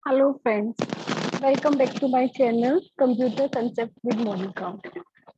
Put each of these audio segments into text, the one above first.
Hello friends, welcome back to my channel computer concept with Monica.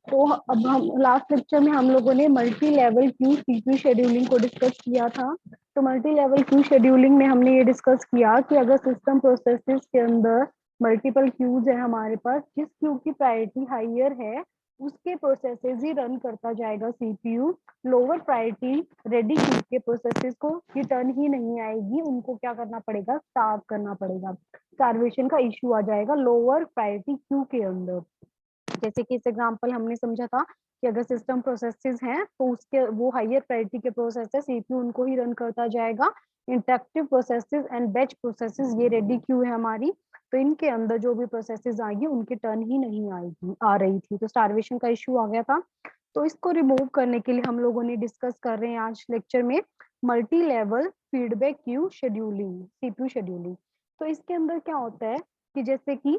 तो अब हम last lecture में हम लोगों ने multi level queue CPU scheduling को डिस्कस किया था। तो मल्टी लेवल क्यू शेड्यूलिंग में हमने ये डिस्कस किया कि अगर सिस्टम प्रोसेसेस के अंदर मल्टीपल क्यूज है हमारे पास, जिस क्यू की प्रायोरिटी हाइयर है उसके प्रोसेसेस ही रन करता जाएगा CPU. Lower priority ready queue के प्रोसेसेस को ये टर्न ही नहीं आएगी, उनको क्या करना पड़ेगा, स्टार्व करना पड़ेगा। स्टार्वेशन का इश्यू आ जाएगा लोअर प्रायोरिटी क्यू के अंदर। जैसे कि इस एग्जांपल हमने समझा था कि अगर सिस्टम प्रोसेसेस हैं तो उसके वो हायर प्रायोरिटी के प्रोसेस है, सीपीयू उनको ही रन करता जाएगा। Interactive processes and batch processes ये रेडी क्यू है हमारी, तो इनके अंदर जो भी प्रोसेसेस आएगी उनकी टर्न ही नहीं आएगी आ रही थी, तो स्टार्वेशन का इश्यू आ गया था। तो इसको रिमूव करने के लिए हम लोगों ने डिस्कस कर रहे हैं आज लेक्चर में multi level feedback queue scheduling, CPU scheduling. तो इसके अंदर क्या होता है कि जैसे कि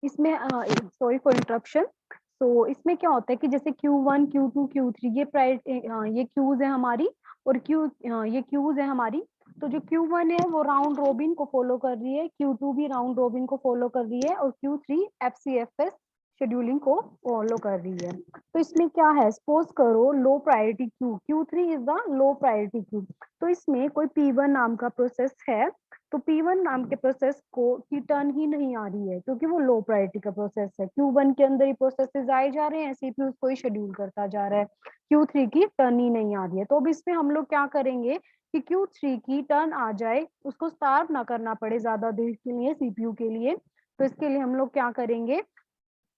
इसमें सॉरी फॉर इंटरप्शन। तो इसमें क्या होता है कि जैसे Q1 Q2 Q3 ये ये क्यूज है हमारी, और ये क्यूज है हमारी। तो जो Q1 है वो राउंड रोबिन को फॉलो कर रही है, Q2 भी राउंड रोबिन को फॉलो कर रही है, और Q3 FCFS शेड्यूलिंग को फॉलो कर रही है। तो इसमें क्या है, सपोज करो low priority queue, Q3 is the low priority queue. तो इसमें कोई P1 नाम का प्रोसेस है, तो P1 नाम के प्रोसेस को की टर्न ही नहीं आ रही है क्योंकि वो लो प्रायोरिटी का प्रोसेस है। Q1 के अंदर ही प्रोसेसेस आए जा रहे हैं, सीपीयू उसको ही शेड्यूल करता जा रहा है, Q3 की टर्न ही नहीं आ रही है। तो अब इसमें हम लोग क्या करेंगे कि Q3 की टर्न आ जाए, उसको स्टार्व ना करना पड़े ज्यादा देर के लिए सीपीयू के लिए। तो इसके लिए हम लोग क्या करेंगे,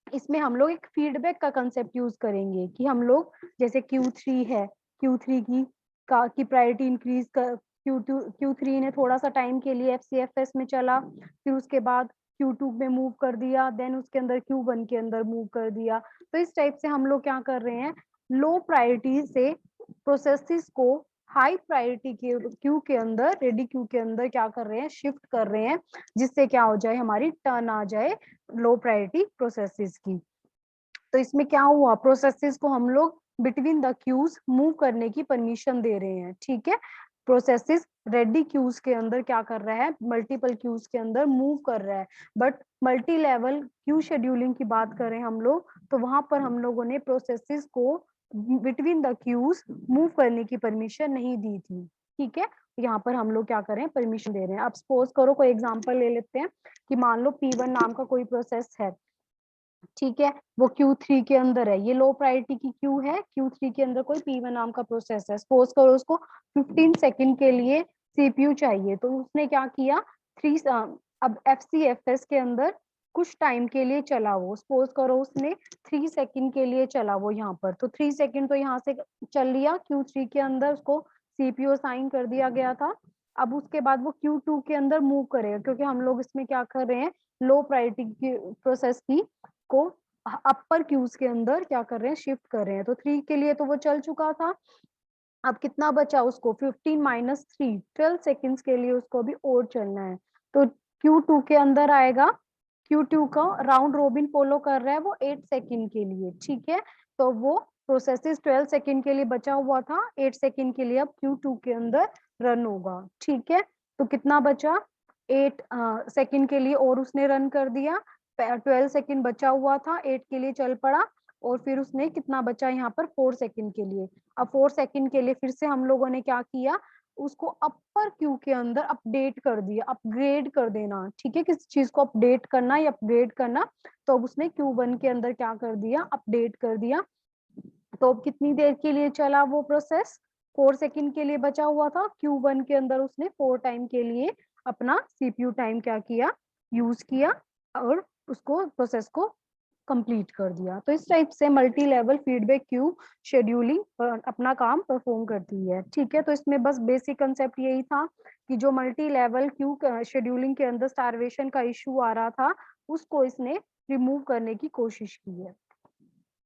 इसमें हम लोग एक फीडबैक का कंसेप्ट यूज करेंगे कि हम लोग जैसे Q3 है, Q3 की प्रायोरिटी इंक्रीज कर, Q3 ने थोड़ा सा टाइम के लिए FCFS में चला, फिर उसके बाद Q2 में मूव कर दिया, देन उसके अंदर Q1 के अंदर मूव कर दिया। तो इस टाइप से हम लोग क्या कर रहे हैं, लो प्रायोरिटी से प्रोसेसेस को हाई प्रायोरिटी के क्यू के अंदर, रेडी क्यू के अंदर क्या कर रहे हैं, शिफ्ट कर रहे हैं, जिससे क्या हो जाए, हमारी टर्न आ जाए लो प्रायोरिटी प्रोसेसेस की। तो इसमें क्या हुआ, प्रोसेसेस को हम लोग बिटवीन द क्यूज मूव करने की परमिशन दे रहे हैं। ठीक है, प्रोसेसेस रेडी क्यूज के अंदर क्या कर रहा है, मल्टीपल क्यूज के अंदर मूव कर रहा है। But multi level queue scheduling की बात करें हम लोग, तो वहां पर हम लोगों ने प्रोसेसेस को बिटवीन द क्यूज मूव करने की परमिशन नहीं दी थी। ठीक है, यहाँ पर हम लोग क्या करें, परमिशन दे रहे हैं। अब सपोज करो कोई एग्जांपल ले लेते हैं कि मान लो P1 नाम का कोई प्रोसेस है, ठीक है, वो Q3 के अंदर है, ये लो प्रायोरिटी की क्यू है, Q3 के अंदर कोई P1 नाम का प्रोसेस है। सपोज करो उसको 15 सेकंड के लिए सीपीयू चाहिए, तो उसने क्या किया, थ्री अब FCFS के अंदर कुछ टाइम के लिए चला, वो सपोज करो उसने 3 सेकंड के लिए चला वो यहाँ पर, तो 3 सेकंड तो यहाँ से चल लिया, Q3 के अंदर उसको सीपीयू असाइन कर दिया गया था। अब उसके बाद वो Q2 के अंदर मूव करेगा, क्योंकि हम लोग इसमें क्या कर रहे हैं, लो प्रायोरिटी की प्रोसेस की को अपर क्यूज के अंदर क्या कर रहे हैं, शिफ्ट कर रहे हैं। तो 3 के लिए तो वो चल चुका था, अब कितना बचा उसको, 15 माइनस 3, 12 सेकेंड्स के लिए उसको अभी और चलना है। तो Q2 के अंदर आएगा, Q2 का राउंड रोबिन फॉलो कर रहा है वो 8 सेकेंड के लिए। ठीक है, तो वो प्रोसेसेस 12 सेकेंड के लिए बचा हुआ था, 8 सेकेंड के लिए अब Q2 के अंदर रन होगा। ठीक है, तो कितना बचा, 8 सेकेंड के लिए और उसने रन कर दिया, 12 सेकेंड बचा हुआ था, 8 के लिए चल पड़ा, और फिर उसने कितना बचा यहाँ पर, 4 सेकेंड के लिए। अब 4 सेकेंड के लिए फिर से हम लोगों ने क्या किया, उसको अपर क्यू के अंदर अपडेट कर दिया, अपग्रेड कर देना। ठीक है, किसी चीज को अपडेट करना या अपग्रेड करना, तो अब उसने Q1 के अंदर क्या कर दिया, अपडेट कर दिया। तो अब कितनी देर के लिए चला वो प्रोसेस, 4 सेकेंड के लिए बचा हुआ था, Q1 के अंदर उसने 4 टाइम के लिए अपना सीपीयू टाइम क्या किया, यूज किया, और उसको प्रोसेस को कंप्लीट कर दिया। तो इस टाइप से multi level feedback queue scheduling अपना काम परफॉर्म करती है। ठीक है, तो इसमें बस बेसिक कंसेप्ट यही था कि जो मल्टी लेवल क्यू शेड्यूलिंग के अंदर स्टार्वेशन का इशू आ रहा था, उसको इसने रिमूव करने की कोशिश की है।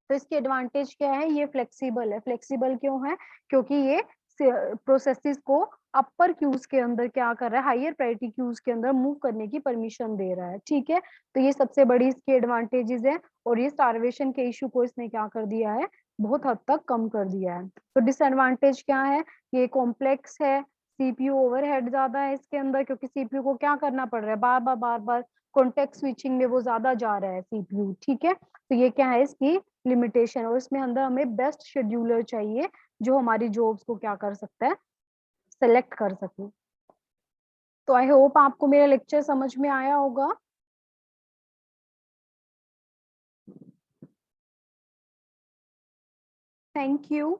तो इसकी एडवांटेज क्या है, ये फ्लेक्सिबल है। फ्लेक्सिबल क्यों है, क्योंकि ये प्रोसेसेस को अपर क्यूज के अंदर क्या कर रहा है, हायर प्रायोरिटी क्यूज के अंदर मूव करने की परमिशन दे रहा है। ठीक है, तो ये सबसे बड़ी इसकी एडवांटेजेस है, और ये स्टार्वेशन के इशू को इसने क्या कर दिया है, बहुत हद तक कम कर दिया है। तो डिसएडवांटेज क्या है, ये कॉम्प्लेक्स है, सीपीयू ओवरहेड ज्यादा है इसके अंदर, क्योंकि सीपीयू को क्या करना पड़ रहा है, बार बार कॉन्टेक्ट स्विचिंग में वो ज्यादा जा रहा है सीपीयू, ठीक है। तो ये क्या है इसकी लिमिटेशन, और इसमें अंदर हमें बेस्ट शेड्यूलर चाहिए जो हमारी जॉब्स को क्या कर सकता है, सेलेक्ट कर सके। तो आई होप आपको मेरा लेक्चर समझ में आया होगा। Thank you.